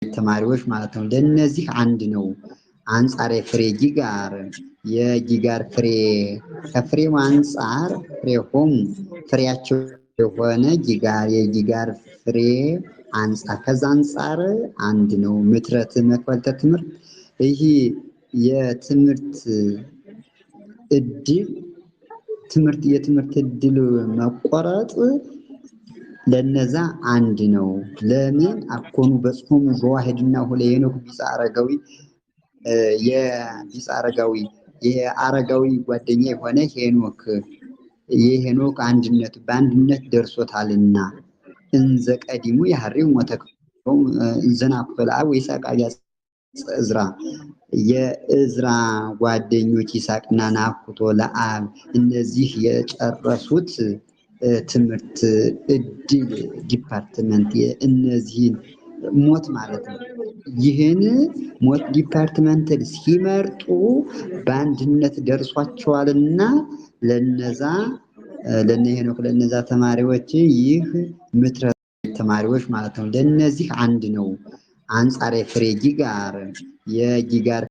ተማሪዎች ማለት ነው። ለነዚህ አንድ ነው። አንጻር የፍሬ ጊጋር የጊጋር ፍሬ ከፍሬው አንጻር ፍሬሆሙ ፍሬያቸው የሆነ ጊጋር የጊጋር ፍሬ አንጻር ከዛ አንጻር አንድ ነው። ምትረት መክፈልተ ትምህርት ይህ የትምህርት እድል የትምህርት እድል መቆረጥ ለነዛ አንድ ነው። ለምን አኮኑ በጾሙ ዘዋሂድና ሁለ ሄኖክ ቢጸ አረጋዊ የአረጋዊ ጓደኛ የሆነ ሄኖክ የሄኖክ አንድነት በአንድነት ደርሶታልና እንዘ ቀዲሙ ያህሪው ሞተክም እንዘናኩለ አብ ወይስሐቅ ዕዝራ የዕዝራ ጓደኞች ይስሐቅና ናኩቶ ለአብ እነዚህ የጨረሱት ትምህርት እድል ዲፓርትመንት እነዚህን ሞት ማለት ነው። ይህን ሞት ዲፓርትመንትን ሲመርጡ በአንድነት ደርሷቸዋልና ለነዛ ለነ ሄኖክ ለነዛ ተማሪዎች ይህ ምትረት ተማሪዎች ማለት ነው። ለነዚህ አንድ ነው። አንጻር የፍሬ ጊጋር የጊጋር